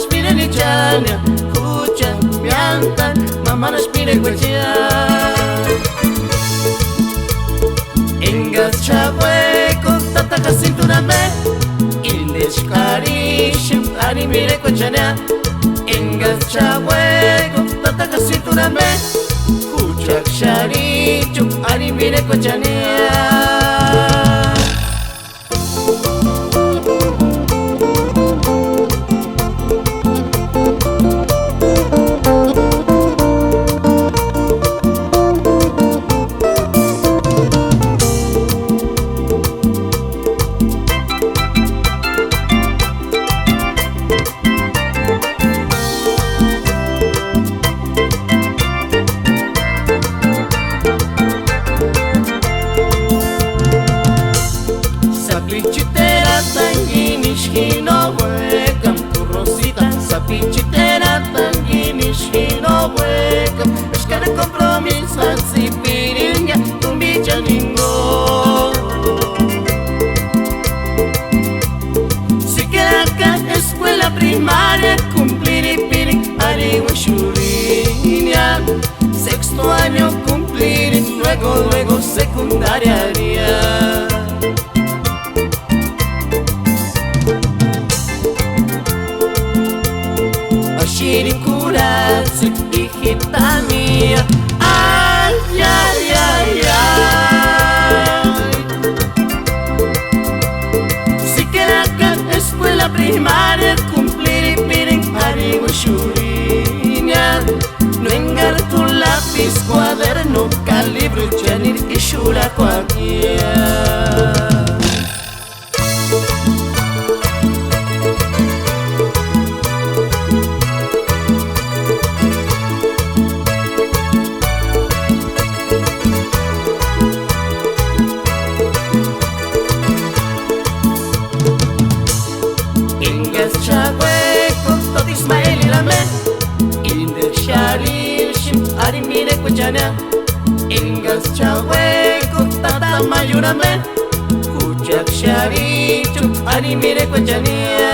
spire ni chania, kucha mianta, mama na spire guachia. Engas chabueco, tataka cintura me, ildesh karishim, ani mire guachania. Engas chabueco, tataka cintura me, kucha sharichum, ani mire guachania. Sapichitera tanguinishino huecam, tu rosita. Sapichitera tanguinishino huecam, escara compromiso si piringa, tu bichaningo. Si queda acá escuela primaria, cumplir y pirin, arigua shurinia. Sexto año cumplir, luego secundaria haría. Shirikuratsu, hijita mía. Ay, ay, ay, ay. Si queda acá escuela primaria, cumplir y piren, arigo shurinia. No engar tu lápiz, cuaderno, calibro, chanir y shura cualquiera. Chabueco, todo Ismael y la me, Inder Sharishim, Arimire Kuchania. Ingas Chabueco, Tata Mayurame, Kuchak Sharichum, Arimire Kuchania.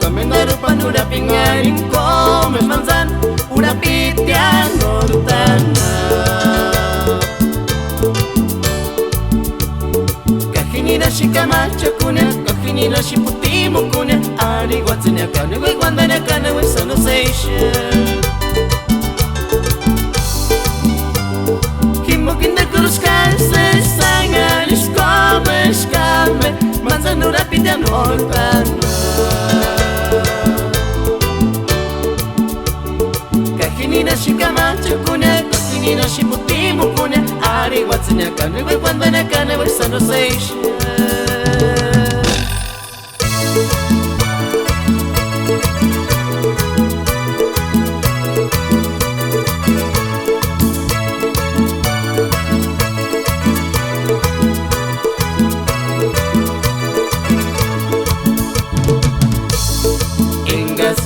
Kamengaru panura pingarin komes manzan, ura pitia nortana. Kajinira shikamacha kunya, kajinira shiputimo kunya. Ari watsanya kane we guandanya kane we sonozation. Kimokinda kurushkanse sangarish komes kame, manzan ura pitia nortana. Kajinira shikamacha kunya, kajinira shiputimo kunya. Ari watsanya kane we guandanya kane we sonozation.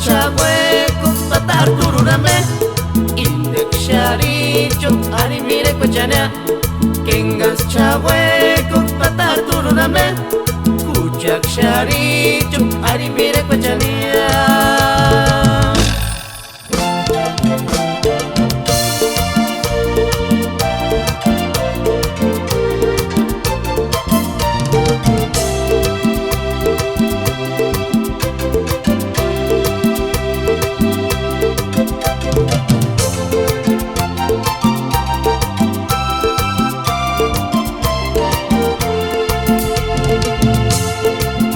Chabueco, tatar tururame, indek sharicho, ari mire kuchania. Kengas chabueco, tatar tururame, kuchak sharicho, ari mire kuchania.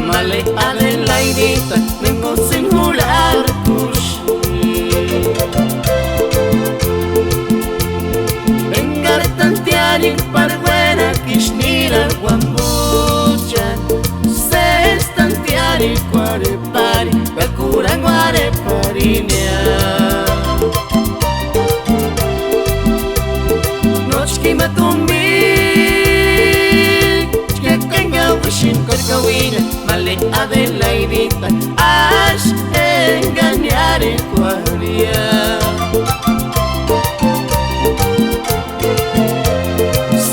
Male adelaidita, vengo sin jurar kushi. Vengar tantiari parguera kishnira guambucha. Se estantiari cuare pari, bakura guare parinia. matumbi que tenga wishin corcawina male Adelaidita ash engañar en cuaria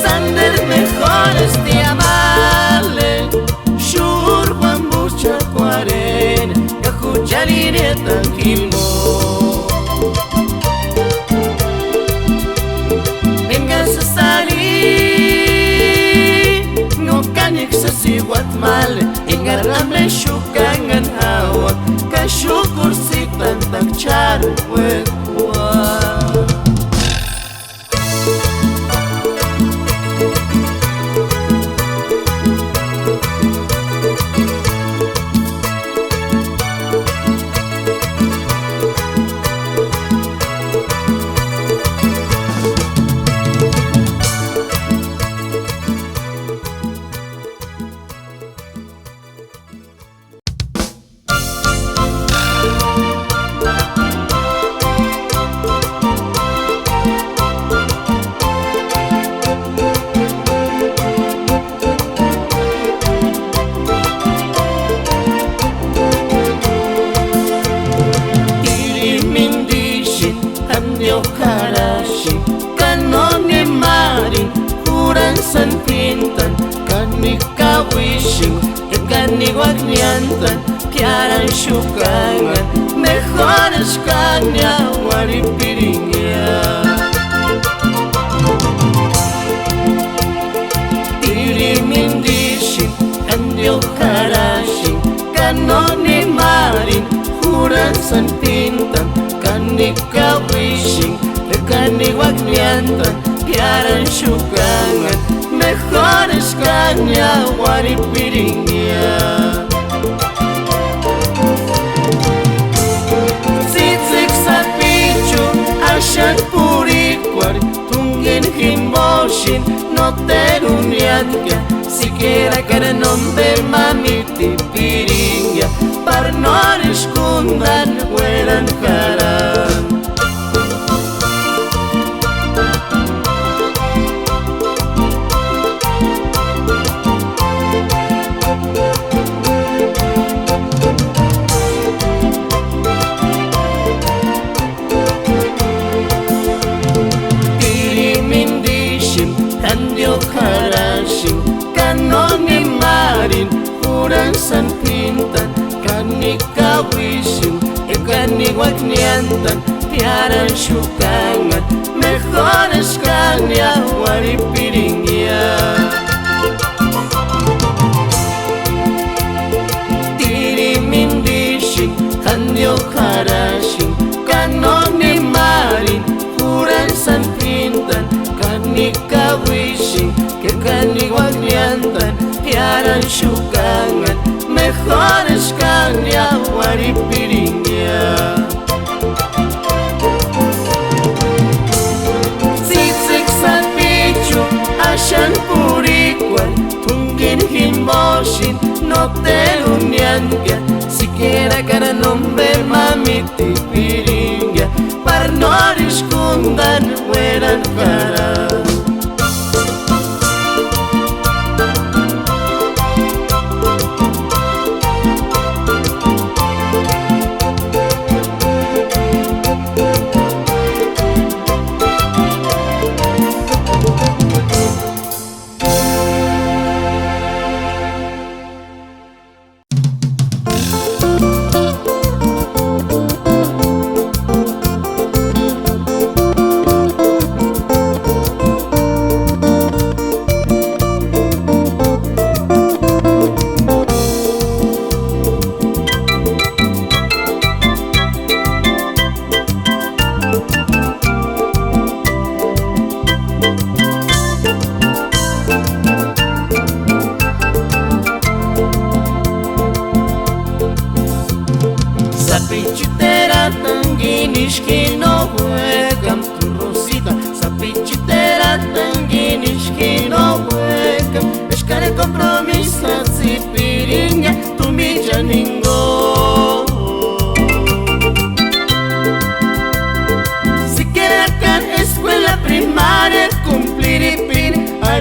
Sander mejores de amarle shur bambucha cuarena cajuchalire tranquilo Guatemala ingaramle shukangan hawa kashukur si tantak charu wekwa Kiaran shukangan mejores kanya waripiringia Tiri mindishin andio karashin kanoni marin huran san pintan kanika wishin lekani wakniantan Kiaran shukangan mejores kanya waripiringia Ashan purikwar tungin himboshin no teruniatka siquiera cara nombre mamiti piringa parnorish kundan hueran karan Kanoni marin huran san pintan kanika wishin ekani wakniantan tiaran shukangan mejores kanya waripiringia Tiri mindishin kanyo karashin kanoni marin huran san pintan kanika wishin kani wakniantan tiaran shukangan mejores kanya waripiringia Sisik san pichu ashan purikwan tungin himboshin no terunianka siquiera cara nombre mamiti piringa parnorish kundan hueran karan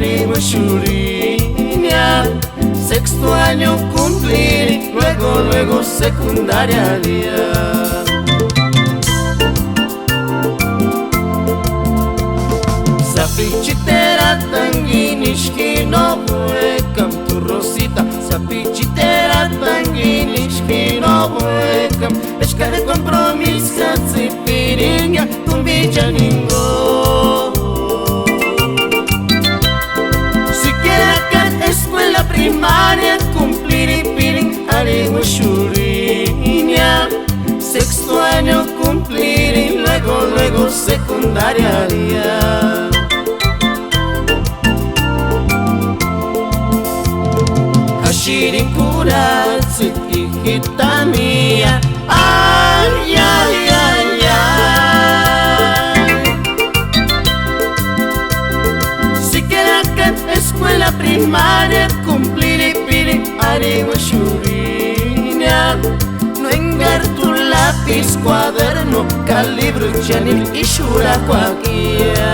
Arihuashuriña. Sexto año cumplir, luego secundaria día. Sapichitera tanguinishkino huecam tu Rosita. Sapichitera tanguinishkino huecam. Escare compromiso zipiringa tumbichaningo. Si quiere acá escuela primaria cumplir y pirin Arihuashuriña. Sexto año cumplir y luego secundaria día. Hashirin kuratsit hijita mía. Ay, ay, ay, ay. Si quiere acá escuela primaria cumplir y pirin Arihuashuriña. No engar tu lápiz, cuaderno, calibro, chanil y shuracuaquia.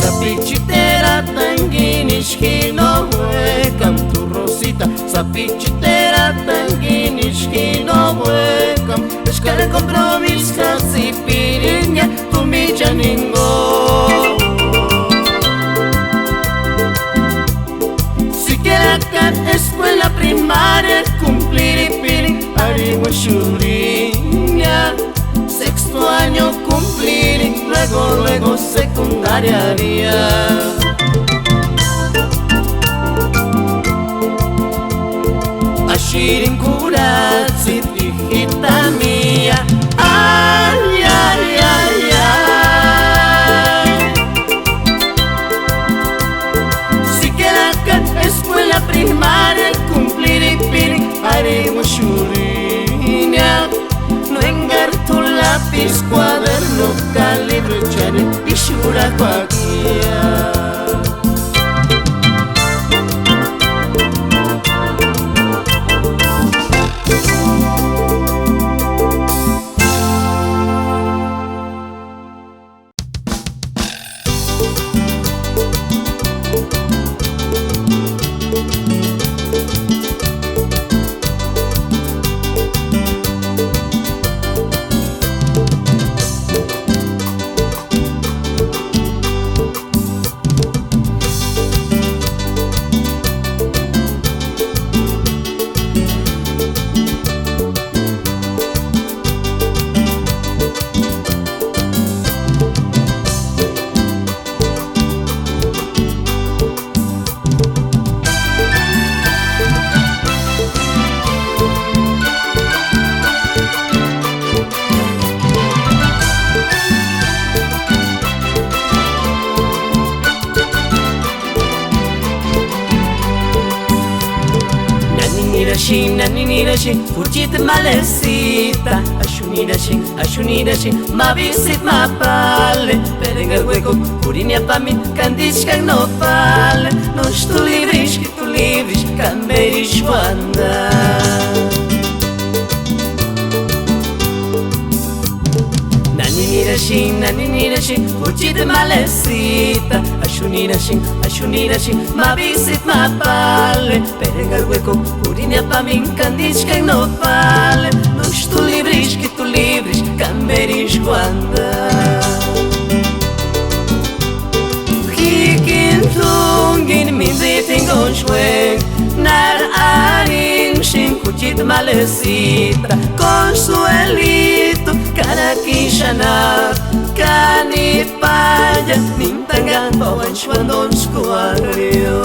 Sapichitera huecam tu Rosita. Sapichitera tanguinishkino huecam. Escare compromiso zipiringa tumbichaningo. Si quiere acá escuela primaria cumplir y pirin Arihuashuriña. Sexto año cumplir y luego secundaria día. Hashirin kuratsit hijita mía. Ay, ay, ay, ay. Si quiere acá escuela primaria cumplir y pirin Arihuashuriña. No engar tu lápiz, cuaderno, calibro, chanel y shuracuaquia. Ashunirashin, fujit malecita. Ashunirashin, ma visit ma pale. Perengar hueco, curinia pa mi, candisca no pale. Nos tu livres, que tu livres, camberis wanda. Naninirashin, fujit malecita. Ashunirashin, ma visit ma pale. Perengar hueco, curinia pa mi, candisca no pale. Nos tu livres, que tu livres, camberis wanda. Hikintungin min zitingon shweng. Nar arin shin kuchit malecita. Consuelito, karakishana. Kanipaya, nintangan bawan shwandon skuario.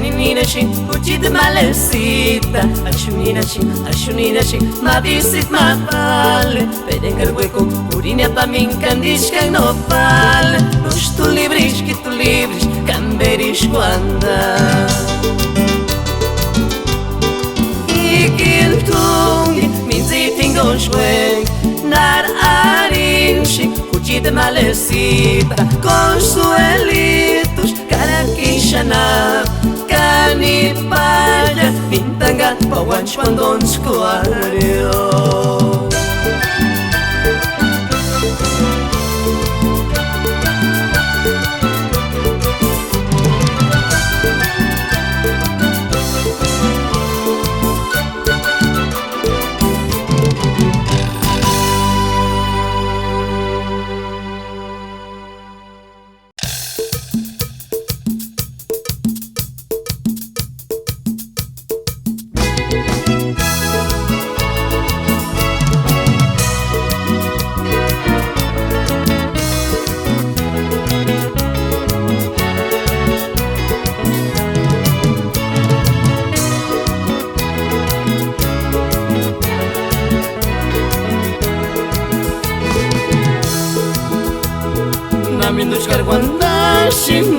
Caninina shin, uchi de malecita. Ashunina shin, ma visit ma pale. Perenga el hueco, urinia pa min candish que no pale. Luz tu libris, que tu libris, camberish guanda. Ikiltungi, min zitingon schwenk. Nar arinshi, uchi de malecita. Consuelitos, carakishana. Canipaya, pintanga, pawanch pandon squario.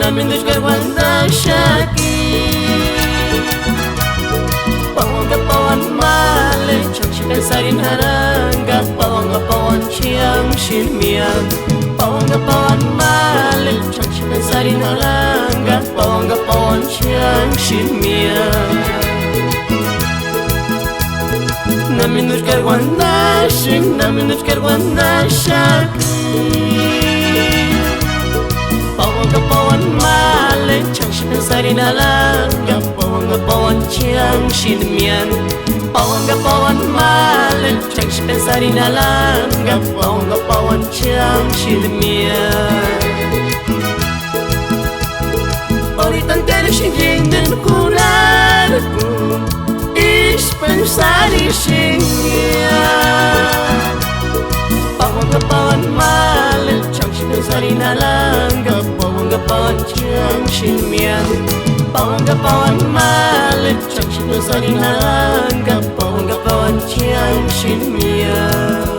Namin dos garwandashi aqui. Pawanga pawan male, changshi pensar em haranga. Pawanga pawan chiang shimian. Pawanga pawan male, changshi pensar em haranga. Pawanga pawan chiang shimian. Namin dos garwandashi aqui. Pawanga pawan male, changshi pensar em alanga. Pawanga pawan chiang shimian. Pawanga pawan male, changshi pensar em alanga. Pawanga pawan chiang shimian. Oritan tere shingin curar kun ish pensar em shingyan. Pawanga pawan male, changshi pensar em alanga. Pawanga pawan chiang shimian. Pawanga pawan male, changshi pensar em alanga. Pawanga pawan chiang shimian.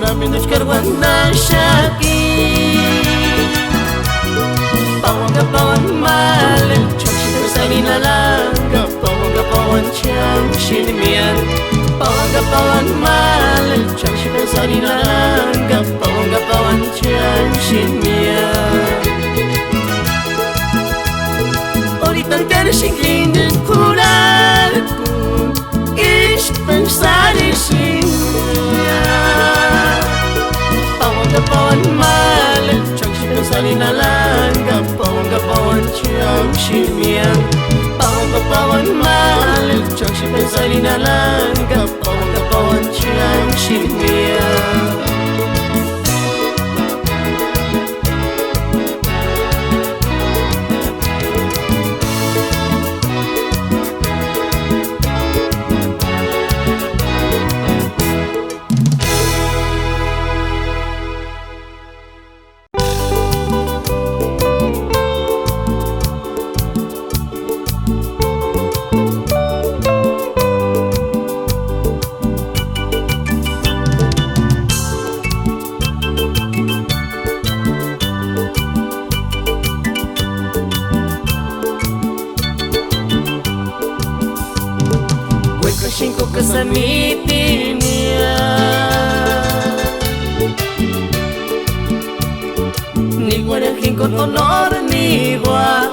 Namin dos garwandashi aqui. Pawanga pawan male, changshi pensar em alanga. Pawanga pawan chiang shimian. Pawanga pawan male, changshi pensar em alanga. Pawanga pawan chiang shimian. Oritan tere shingin curar kun ish pensar em shingyan. Pawanga pawan male, changshi pensar em alanga. Pawanga pawan chiang shimian. Pawanga pawan male, changshi pensar em alanga. Pawanga pawan chiang shimian. Cinco casamitinia ni guarajin con honor ni igual.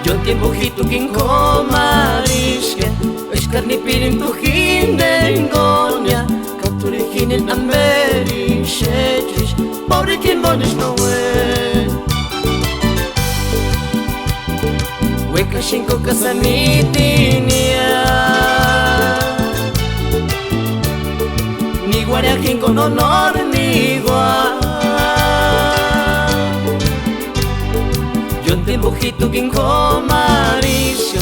Yo tiempo hito quien comarisque es carni pirin tu hindengonia capturijin en americhetis pobre quien bones no we. Wekashinko kasamitinia Ni guariakin con honor ni igual Yo en tiempo hito quien comarisio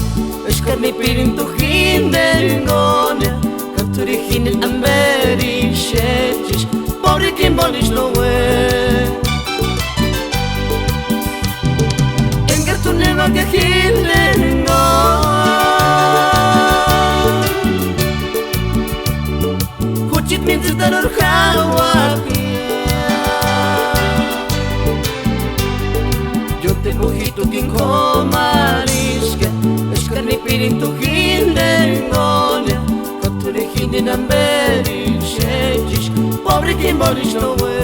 Eshkar mi pirin tu hindengonia Katurihin el amberi shechish Pobre quien bonish no we Engar tu neva que hilengo Huchit min zitaror hawapia Yo te mojito quien comarisca Eshkar mi pirin tu hindengonia Katurihin el amberi shechish Pobre quien bonish no we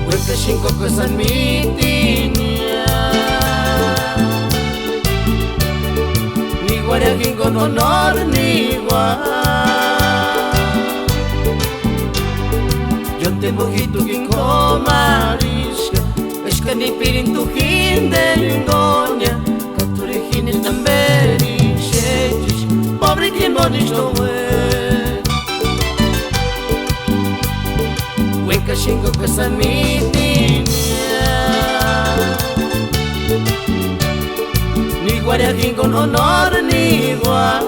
Wekashinko kasamitinia Ni guariakin con honor ni igual Yo te mojito quien comarisca Eshka ni pirin tu hindengonia Katurihin el amberi shechish Pobre quien bonish no we Wekashinko kasamitinia Ni guariakin con honor ni igual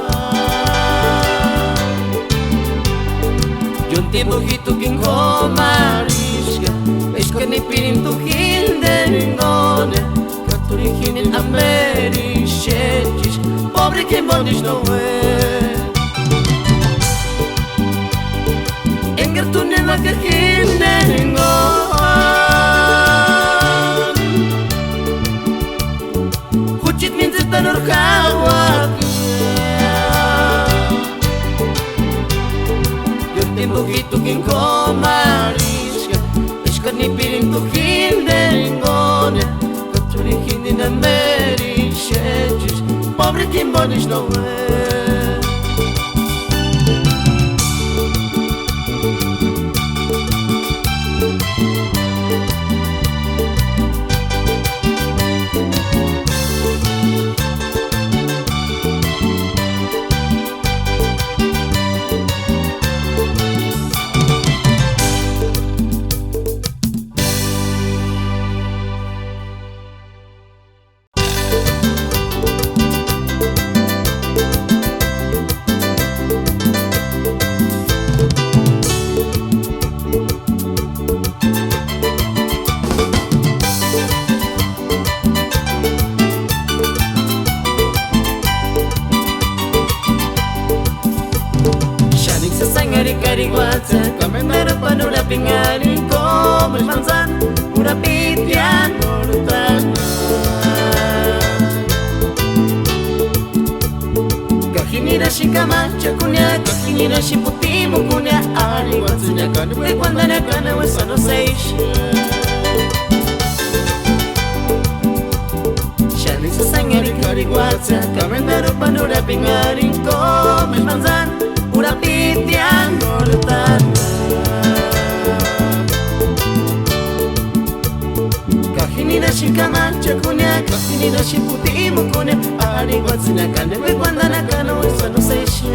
Yo en tiempo hito quien comarisca Eshka ni pirin tu hindengonia Katurihin el amberi shechish Pobre quien bonish no we Engar tu neva que hilengon Huchit min zitanor hawapia Yo te mojito quien comarisca Eshkar ni pirin tu hindengonia Katurihin el amberi shechish Pobre quien bonish no we Kariguatsa, kamendara panura pingari como el manzan, una pitian mortana. Kajinira shikamacha kunya, kajinira shiputimu kunya, ariguatsunya kanwe kwandana kanawe sano seisha. Shanisa sangari kariguatsa, kamendara panura pingari como el manzan. Una pitian mortana Kajinira shikamacha kunya Kajinira shiputimu kunya Ariguatsunya kanewe kwandana kanawe sano seisha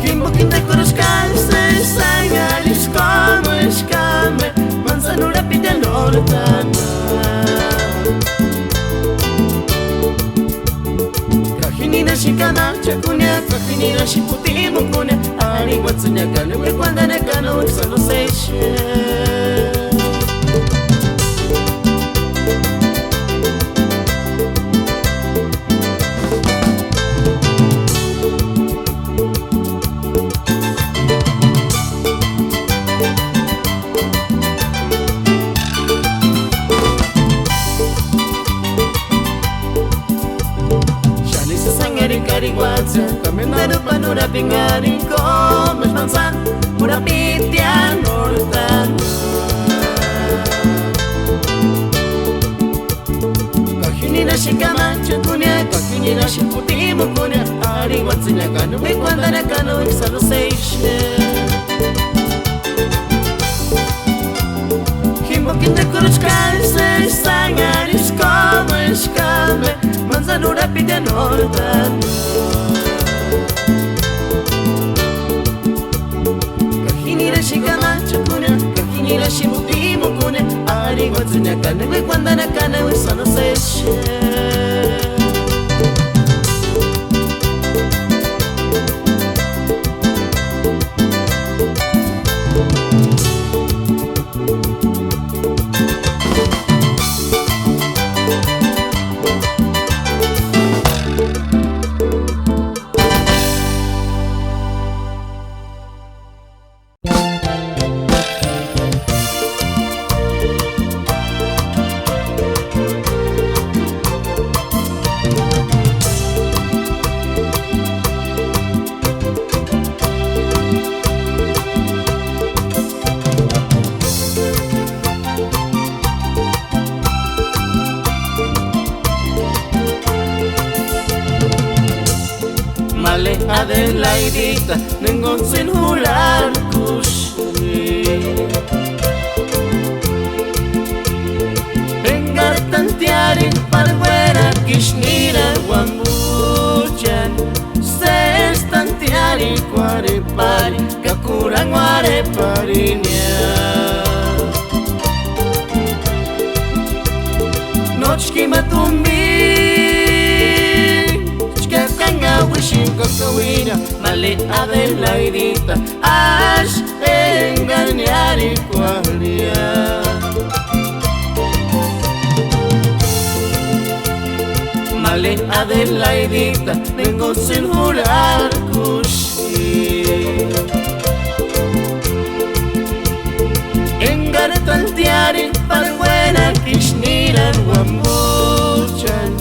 Himbo kinte kurushkalse Sangalis como eshkame Manzanura pitian mortana Kajinira shikamacha kunya Kajinira shiputimu kunya Ariguatsunya kanewe kwandana kanawe sano seisha Malaysia Caminando panura pingari Comes mansan Pura pitian Nortan Kahinina shikamacha kunya Kahinina shiputimu kunya Ari watsinya kanu Wikwandana kanu Exhalation Kinda kuruchkalse sangaris como escame manzanura pide nortan Kahinira shikamacha kunya Kahinira shimutimu kunya Ari watsunya kane we kwandana kane we sano seshe Male Adelaidita Nengon sin hular kushi Vengar tantiari Parguera kishnira Wambuchan Ses tantiari Kware pari Kakurang ware parinya Nochki matumbi Wishing kakawina Male Adelaidita Ash engañari cualia Male Adelaidita Vengo sin jurar kushi Engartantiari Parguena kishnira Wambuchan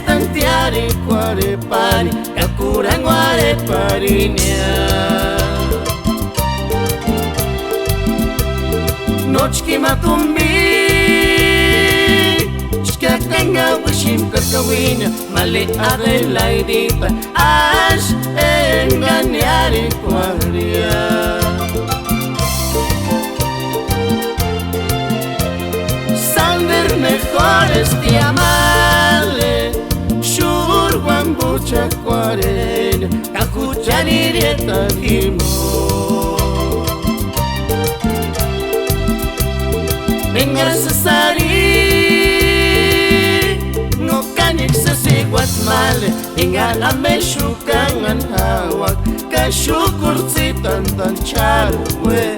Tantiari kware pari Kakurang ware parinya Nochki matumbi Shkakanga wishim kakawina Male Adelaidita Ash engañari kwaria Sander mejores te amale Wambucha cuarena Kakuchani rieta limo Vengar sasari No kanik sasiguat male Vengar ame shukangan hawak Kashukur tsitan tan charwe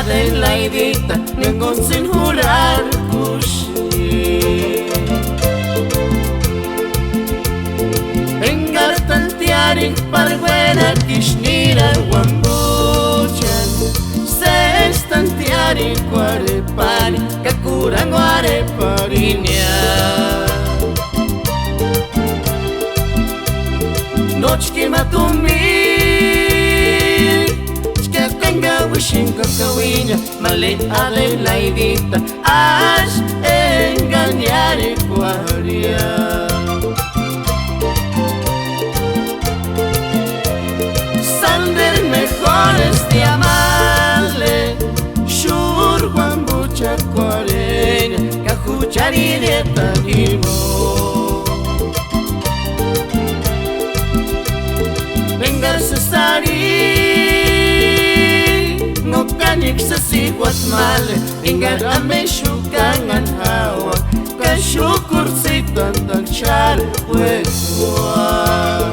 Adelaidita Nengon sin jurar kushi Vengar tantiari Parguena kishnira Wambuchan Ses tantiari Kware pari Kakurang ware parinya Nochki matumbi Wishing kakawina Male Adelaidita Ash engañari cuaria Sander mejores te amale Shur Wambucha cuarena Kajuchari rieta limo Vengar sasari Kanik sasiguat Guatemala Ingarame shukangan hawa Kashukur sitan tak char wetwa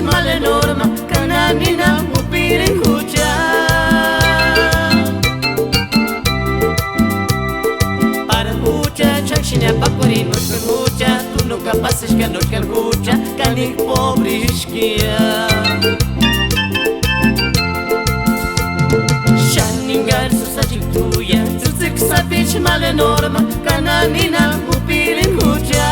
Male norma, cananina, mupirin huja Para huja, chakshina pakuri no kan huja Tu nunca pasas que no kan huja, canik pobrishkia Shaningar susachik tuya, tzuzik sabich male norma, cananina, mupirin huja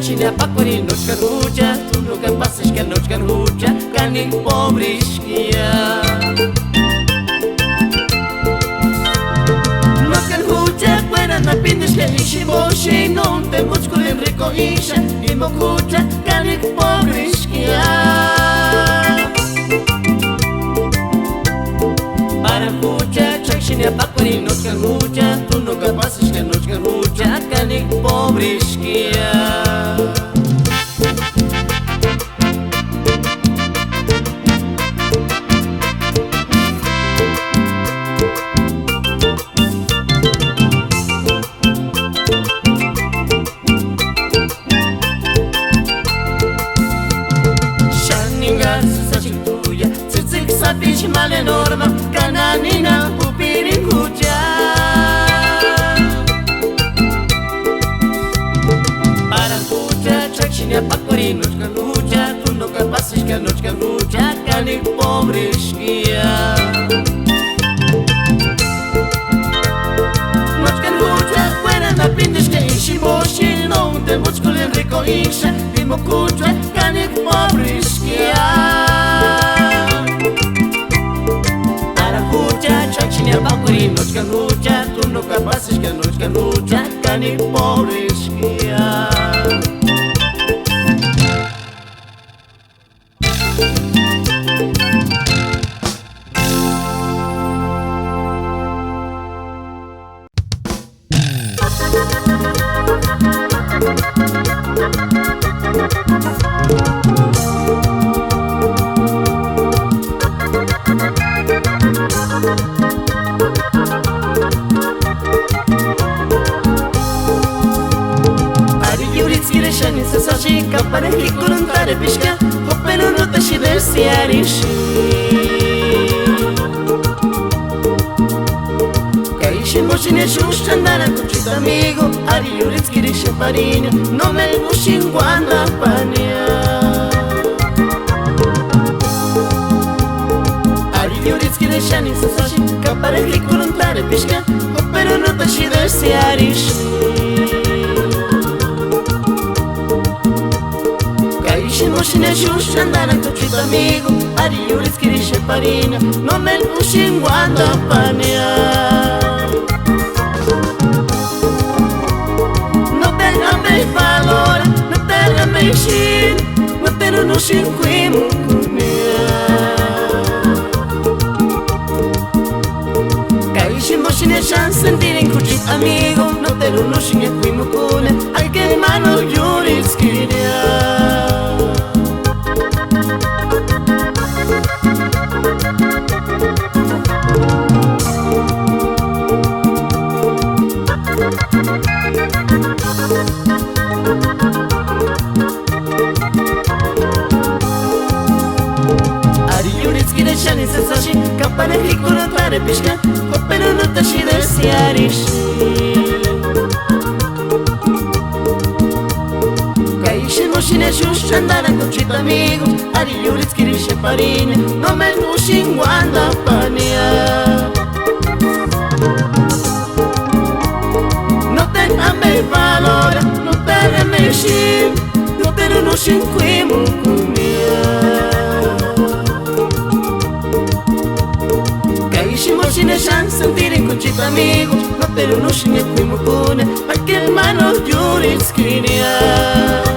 China pakuri noć kan huja, tu nunca pasas que noć kan huja, canik pobrishkia Noć kan huja, buena na pindes que ishi boshi, non te muchkulin rico isha, imo huja, canik pobrishkia Para huja, chakshina pakuri noć kan huja, tu nunca pasas que noć kan huja, canik pobrishkia Sabich male norma, cananina, upirin huja Para huja, chakshina pakuri noć kan huja, tu nunca pasas que noć kan huja, canik pobrishkia Noć kan huja, buena na pindes que ishi boshi, non te muchkulin rico isha, imo huja, canik pobrishkia Pakuri noć kan huja, tu nunca pasas que noć kan huja, canik pobrishkia Para que colontare pisca, hoppero no te si desiarishi Kaishi moshine shushandana kuchita amigo, ari yuritskiri sheparinyo, no me bushin guanda pania Ari yuritskiri shani sasashi, para que colontare pisca, hoppero no te si desiarishi Moshine shushandana kuchito amigo, ari yuritskiri sheparinyo, no me bushin guanda pania No te ame valora, no te ame shin, no te no shin kuimu kunia Kaishi moshine shan sentirin kuchito amigo, no te no shin kuimu kunia Ay que mano yuritskiria Shani sasashi, kapane hikura tare pishka, hoppero no tashi desiarishi Kaishi moshine shushandana kuchito amigo, ari yuritskiri sheparinyo, no me bushin guanda pania No te ame valora, no te ame shin, no te no shin kuimu kumia lasciano sentire in concetto amico, ma per uno sceglie qui mi pone, perché il mano giuri scrivia.